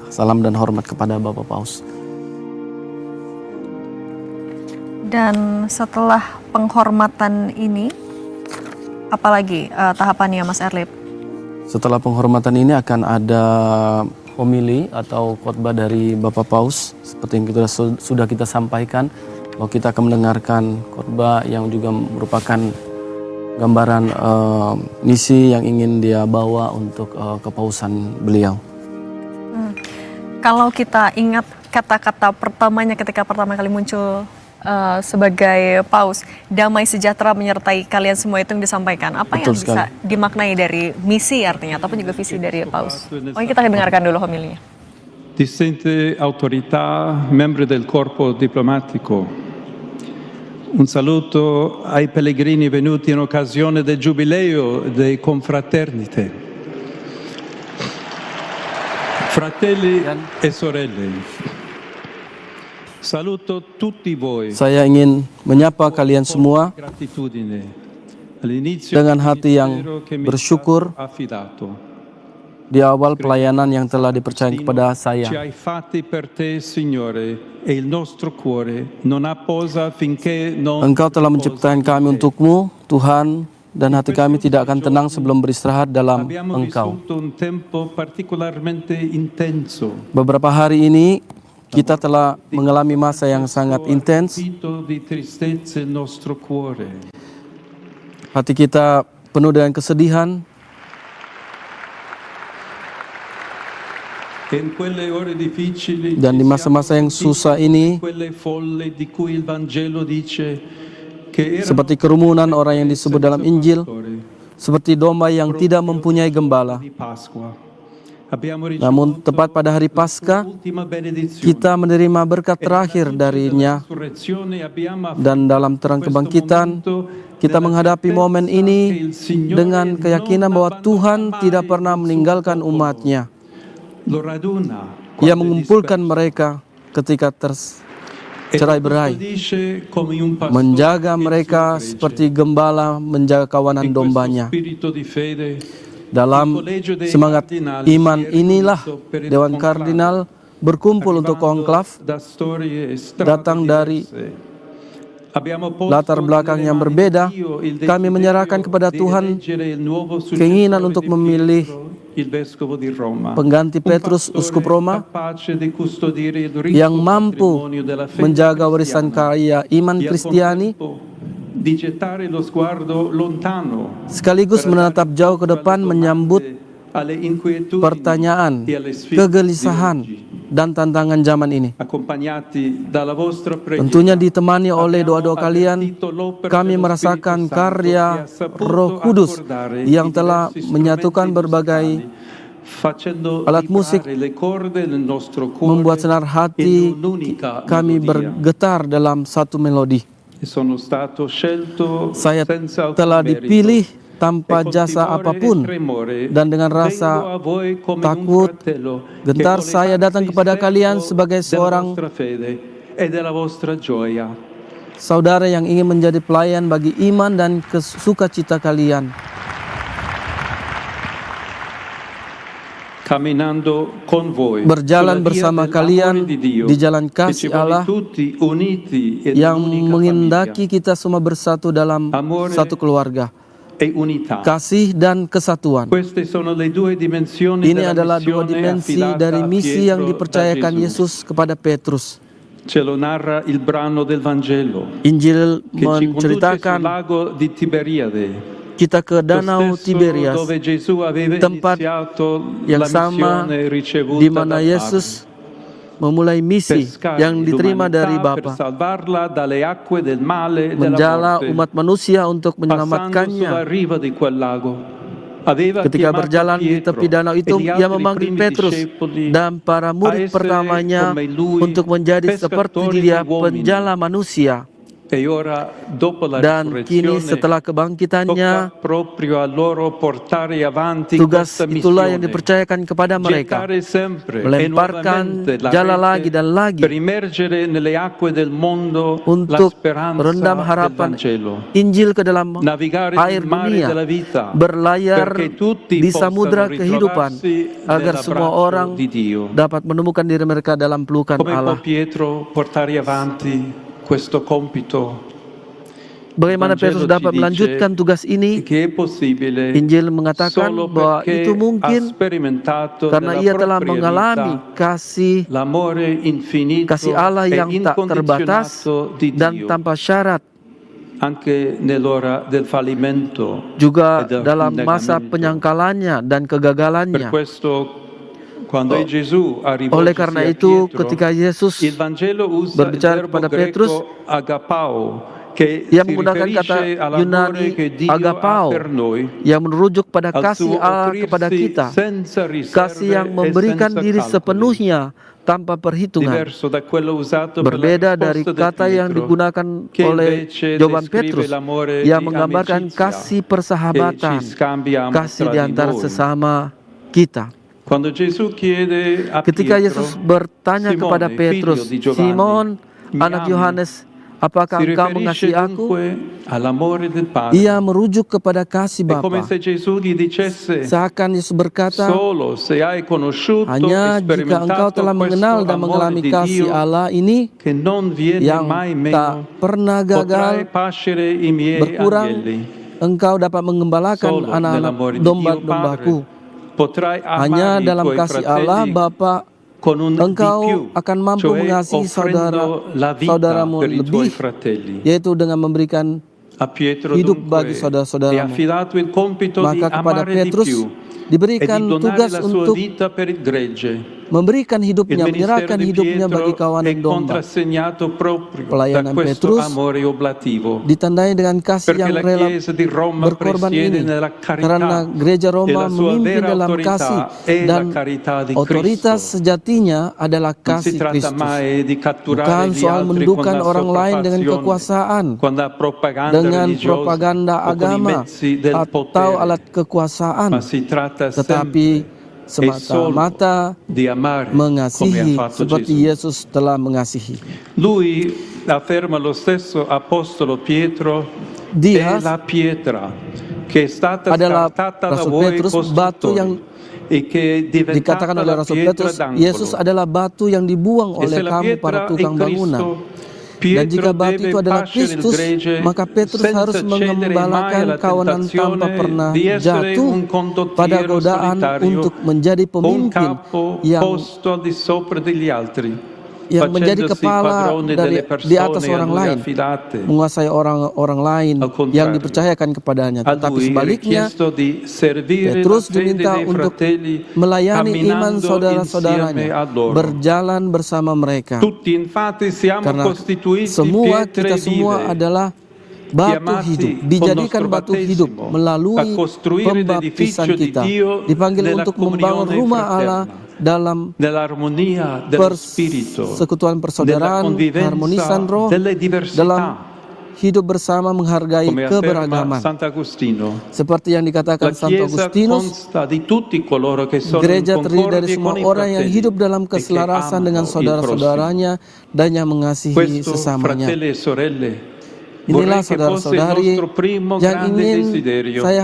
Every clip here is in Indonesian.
salam dan hormat kepada Bapak Paus. Dan setelah penghormatan ini, apalagi tahapannya Mas Erlip? Setelah penghormatan ini akan ada homili atau khotbah dari Bapak Paus. Seperti yang sudah kita sampaikan, bahwa kita akan mendengarkan khotbah yang juga merupakan gambaran misi yang ingin dia bawa untuk kepausan beliau. Kalau kita ingat kata-kata pertamanya ketika pertama kali muncul sebagai paus, damai sejahtera menyertai kalian semua, itu yang disampaikan. Apa Betul yang bisa sekali. dimaknai dari misi artinya, ataupun juga visi dari paus? Oke, kita dengarkan dulu homilinya. Distinte autorità, membri del corpo diplomatico, un saluto ai pellegrini venuti in occasione del Giubileo dei Confraternite. Fratelli e sorelle, saluto tutti voi. Saya ingin menyapa kalian semua Gratitudine all'inizio dengan hati yang del ministero che mi bersyukur è affidato. di awal pelayanan yang telah dipercayakan kepada Ci saya. hai fatti per te, Signore, e il nostro cuore non ha posa finché non Engkau telah menciptakan kami untukmu, Tuhan, dan hati kami tidak akan tenang sebelum beristirahat dalam abbiamo Engkau. vissuto un tempo particolarmente intenso. Beberapa hari ini kita telah mengalami masa yang sangat intens. Vito di tristezza il nostro cuore. Hati kita penuh dengan kesedihan. E in quelle ore difficili Dan di ci masa-masa yang siamo susah sentiti ini, quelle folle di cui il Vangelo dice che erano seperti kerumunan orang yang disebut dalam Injil, seperti domba yang tidak mempunyai gembala. di Pasqua. Abbiamo Namun tepat pada hari Paskah, l'ultima benedizione. kita menerima berkat terakhir darinya. Dan dalam terang kebangkitan, kita menghadapi momen ini dengan keyakinan bahwa Tuhan tidak pernah meninggalkan umatnya. Ia mengumpulkan mereka ketika cerai-berai, menjaga mereka seperti gembala menjaga kawanan dombanya. Dalam semangat iman inilah Dewan Kardinal berkumpul untuk konklav, datang dari latar belakang yang berbeda. Kami menyerahkan kepada Tuhan keinginan untuk memilih pengganti Petrus, Uskup Roma, yang mampu menjaga warisan karya iman Kristiani, sekaligus menatap jauh ke depan, menyambut pertanyaan, kegelisahan, dan tantangan zaman ini. Tentunya ditemani oleh doa-doa kalian, kami merasakan karya Roh Kudus yang telah menyatukan berbagai alat musik, membuat senar hati kami bergetar dalam satu melodi. Saya telah dipilih tanpa jasa apapun, dan dengan rasa takut, gentar saya datang kepada kalian sebagai seorang saudara yang ingin menjadi pelayan bagi iman dan sukacita kalian. Berjalan bersama kalian di jalan kasih Allah yang menghendaki kita semua bersatu dalam satu keluarga. Kasih dan kesatuan. Ini adalah dua dimensi dari misi yang dipercayakan Yesus kepada Petrus. Injil menceritakan kita ke Danau Tiberias, tempat yang sama di mana Yesus memulai misi yang diterima dari Bapa, menjala umat manusia untuk menyelamatkannya. Ketika berjalan di tepi danau itu, ia memanggil Petrus dan para murid pertamanya untuk menjadi seperti dia, penjala manusia. E ora, dopo la Dan kini risurrezione, setelah tocca kebangkitannya, proprio a loro portare avanti tugas questa itulah yang missione, dipercayakan kepada mereka, gettare sempre e melemparkan nuovamente la jala lagi rete dan lagi per immergere nelle acque del mondo la untuk speranza merendam del harapan Vangelo, Injil ke dalam navigare air nel mare dunia, della vita, berlayar perché tutti di possano samudra kehidupan, ritrovarsi agar semua nell'abbraccio orang di Dio. dapat menemukan diri mereka dalam pelukan Come può Allah. Pietro portare avanti questo compito? Bagaimana Petrus dapat melanjutkan tugas ini? Che è possibile Injil mengatakan solo bahwa perché itu ha mungkin sperimentato karena nella ia telah propria mengalami vita kasih l'amore infinito Allah e yang tak terbatas incondizionato di dan Dio, tanpa syarat, anche nell'ora del fallimento juga e del dalam masa negamento. penyangkalannya dan Per kegagalannya. questo, quando Gesù ha Oleh rivolto karena a itu, Pietro, ketika Yesus il Vangelo usa il berbicara verbo kepada Petrus, greco agapao, che ia si menggunakan kata riferisce all'amore Yunani che Dio ha agapao per noi, yang merujuk pada al kasih suo Allah kepada offrirsi kita, senza kasih yang riserve e memberikan senza diri calcoli, sepenuhnya tanpa perhitungan. diverso da quello usato per la Berbeda dari risposta di kata yang Pietro, digunakan che oleh invece jawaban descrive Petrus l'amore yang di menggambarkan amicizia kasih che persahabatan, ci scambiamo kasih tra di di antara noi. sesama kita. Quando Gesù chiede a Ketika Pietro, Yesus bertanya kepada Simone, Petrus, figlio di Giovanni, Simon, mi anak ami? Yohanes, apakah Si engkau riferisce mengasihi aku? dunque all'amore del Padre. Ia merujuk kepada kasih È come Bapa. se Gesù gli dicesse, Seakan Yesus berkata, solo se hai conosciuto hanya e jika engkau sperimentato telah mengenal questo dan amore mengalami di kasih Dio Allah ini che non viene yang mai tak meno, pernah potrai gagal, pascere i miei berkurang, agnelli. engkau dapat mengembalakan Solo anak-anak nell'amore di Dio Padre domba-dombaku. potrai Hanya amare i dalam tuoi kasih Allah fratelli Bapa, con un di engkau più, akan mampu cioè mengasihi offrendo la vita saudaramu per i tuoi lebih, fratelli. yaitu dengan memberikan A Pietro hidup dunque bagi è saudara-saudaramu. affidato il compito di Maka kepada amare di Petrus più e diberikan di donare tugas la sua untuk vita per il gregge. memberikan Il hidupnya, ministero menyerahkan di hidupnya bagi Pietro kawanan è domba. contrassegnato proprio da Pelayanan questo Petrus amore oblativo, ditandai dengan kasih perché yang la rela Chiesa di Roma berkorban presiede ini, nella karena carità gereja e Roma la sua memimpin vera dalam autorità kasih è la dan carità di otoritas Cristo. sejatinya adalah Non si kasih tratta Kristus. mai di catturare Bukan gli soal altri con mendudukan la orang lain dengan sopraffazione, kekuasaan, con la propaganda dengan religiosa propaganda o con i agama mezzi del atau potere, alat kekuasaan, ma si tratta tetapi sempre e solo semata-mata di amare come ha mengasihi fatto seperti Gesù. Yesus telah mengasihi. Lui afferma lo stesso apostolo Pietro, è Dia la pietra che è stata adalah scartata da Rasul voi Petrus, batu yang costruttori e che è dikatakan diventata oleh la Rasul pietra Petrus, Yesus d'angolo. adalah batu yang dibuang E oleh se la kamu para pietra è tukang bangunan. Cristo, Dan jika Pietro batu deve itu adalah pascere il Kristus, gregge maka Petrus harus senza cedere mai mengembalakan alla kawanan tanpa tentazione pernah di essere jatuh un pada condottiero godaan solitario untuk menjadi o un pemimpin capo yang posto al di sopra degli altri, menjadi facendosi kepala padrone delle di atas persone a orang lui lain, affidate. menguasai orang lain Al contrario, yang dipercayakan kepadanya. A Tetapi lui è sebaliknya, richiesto di servire la Petrus fede diminta dei untuk fratelli melayani iman camminando insieme saudara-saudaranya, a loro. berjalan bersama mereka. Tutti infatti siamo Karena costituiti semua pietre kita semua vive, adalah batu chiamati hidup, con dijadikan nostro batu battesimo hidup a melalui costruire pembaptisan l'edificio di kita, Dio dipanggil nella untuk membangun comunione rumah Allah fraterna, dalam nell'armonia dello spirito, persekutuan nella persaudaraan, convivenza keharmonisan roh, delle dalam diversità, hidup bersama menghargai come afferma keberagaman. Sant'Agostino. Seperti yang La dikatakan Santo Chiesa Agustinus, consta di tutti coloro che sono in gereja terdiri dari concordia semua con i orang yang fratelli hidup dalam e che keselarasan dengan amano il prossimo. saudara-saudaranya dan yang mengasihi Questo, sesamanya. fratelli e sorelle, Inilah vorrei che fosse il saudara-saudari nostro primo yang grande ingin desiderio. saya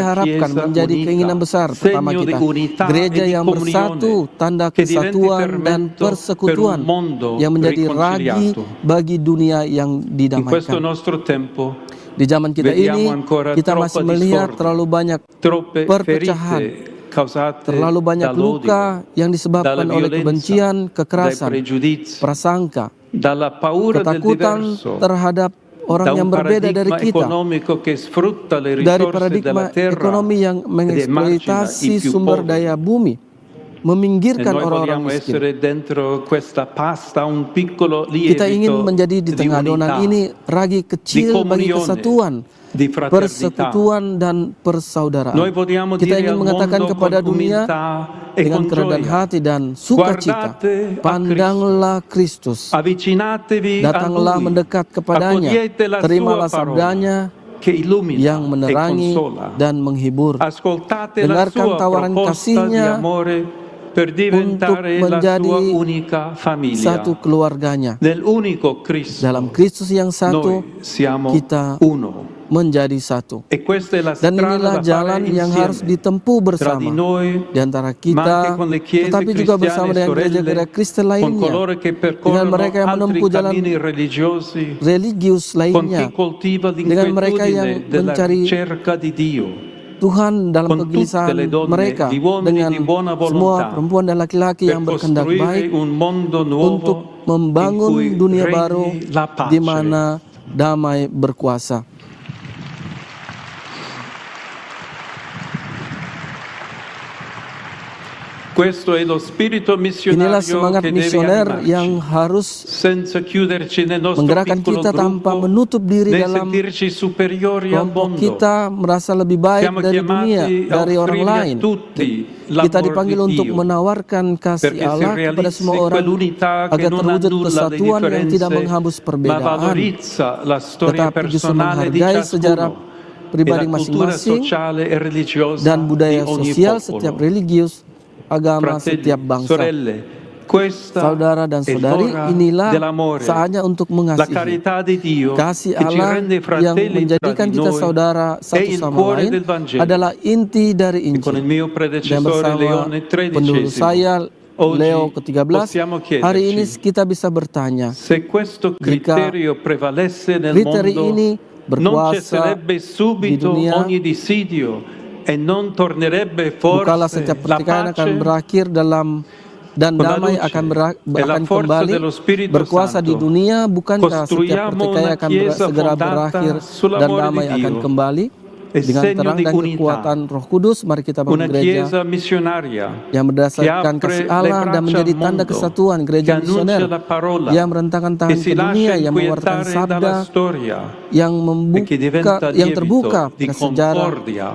harapkan Chiesa menjadi unita, keinginan besar pertama segno di kita. unità Gereja e di yang bersatu, comunione, tanda che diventi kesatuan dan fermento persekutuan per un mondo yang menjadi ragi riconciliato. bagi dunia yang In questo didamaikan. nostro tempo Di zaman kita vediamo ini, ancora kita troppa masih melihat discordia, terlalu banyak troppe perpecahan, ferite causate terlalu banyak dall'odio, luka yang disebabkan dalla oleh violenza, kebencian, dai kekerasan, pregiudizi, prasangka, dalla paura del ketakutan diverso, terhadap orang da yang un berbeda dari paradigma kita, economico che sfrutta le dari risorse paradigma della terra ekonomi yang ed emargina mengeksploitasi i più sumber poveri. daya bumi, E meminggirkan noi orang-orang vogliamo miskin. essere dentro questa pasta un piccolo Kita ingin lievito menjadi di di tengah adonan unità, ini ragi di kecil bagi comunione, kesatuan, di fraternità. persekutuan dan persaudaraan. Noi vogliamo Kita dire ingin al mengatakan mondo kepada con dunia umiltà e dengan con kerendahan gioia, hati dan sukacita, guardate a pandanglah Kristus, avvicinatevi a datanglah Lui, mendekat kepadanya, accogliete la terimalah sua parola sabdanya che illumina yang e menerangi consola. dan menghibur. Ascoltate la Dengarkan sua tawaran proposta di kasih-Nya amore per diventare la menjadi sua unica famiglia. satu keluarganya. Nell'unico Cristo Dalam Kristus yang satu, noi siamo kita uno. menjadi satu. E questa è la Dan strada inilah da jalan fare yang harus insieme ditempuh tra di bersama noi, di antara ma kita, anche con le chiese tetapi juga bersama cristiane dengan sorelle, gereja-gereja Kristen con lainnya, coloro che dengan percorrono mereka yang altri menempuh jalan cammini religiosi, religius con lainnya, chi coltiva dengan mereka yang l'inquietudine della mencari ricerca di Dio, Tuhan dalam con tutte kegelisahan le donne mereka, di uomini dengan di buona semua volontà, perempuan dan laki-laki per yang berkehendak costruire baik un mondo untuk nuovo in membangun cui dunia regni baru la pace. di mana damai berkuasa. Questo è lo spirito Inilah missionario semangat che deve misioner animarci, yang harus senza chiuderci nel nostro menggerakkan piccolo kita tanpa gruppo, menutup diri né dalam sentirci superiori al kelompok mondo. kita, merasa lebih baik Siamo dari dunia, chiamati a dari orang offrire a lain. tutti Kita l'amor dipanggil di untuk Dio, menawarkan kasih perché si Allah kepada realizzi semua orang quell'unità che agar non terwujud annulla le kesatuan yang tidak differenze, menghapus ma perbedaan, valorizza la storia tetapi justru personale di menghargai sejarah ciascuno e pribadi la cultura masing-masing sociale e religiosa dan di budaya ogni sosial setiap popolo. religius, agama setiap Fratelli, bangsa. sorelle, questa Saudara dan è saudari, l'ora inilah dell'amore, saatnya untuk la mengasihi. carità di Dio Kasih che ci Allah rende yang fratelli tra menjadikan di kita noi saudara è satu il sama cuore lain del Vangelo. adalah inti dari E con il Injil. mio Dan predecessore bersama Leone pendahulu saya, oggi Leo ke-13, possiamo hari ini chiederci kita bisa bertanya, se questo criterio prevalesse nel kriteri mondo, ini non berkuasa cesserebbe di subito dunia, ogni dissidio e non tornerebbe bukalah forse setiap la pertikaian akan pace berakhir dalam dan con la damai luce akan e la akan forza kembali dello Spirito berkuasa di Santo. dunia. Bukankah setiap Costruiamo pertikaian una akan chiesa segera fondata berakhir dan sull'amore di damai akan Dio kembali e dengan segno terang di dan unità. kekuatan Roh Kudus? Mari kita bangun Una gereja chiesa missionaria yang berdasarkan che apre kasih le Allah dan braccia menjadi al tanda mondo, kesatuan, che gereja annuncia misioner la parola, yang merentangkan che tangan si ke lascia dunia, yang mengeluarkan inquietare sabda, dalla storia yang e che diventa yang terbuka lievito di pada sejarah, concordia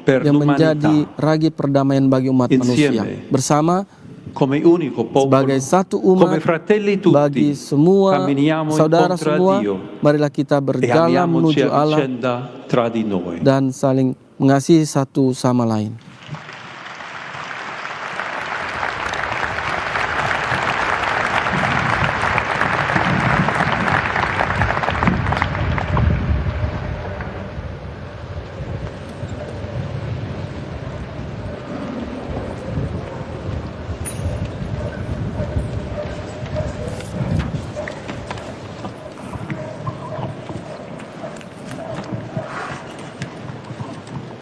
per yang menjadi l'umanità ragi perdamaian bagi umat manusia. insieme Bersama come unico popolo, sebagai satu come umat, fratelli bagi tutti, semua camminiamo saudara incontro a semua, Dio marilah kita e berjalan amiamoci menuju a Allah vicenda tra di noi. dan saling mengasihi satu sama lain.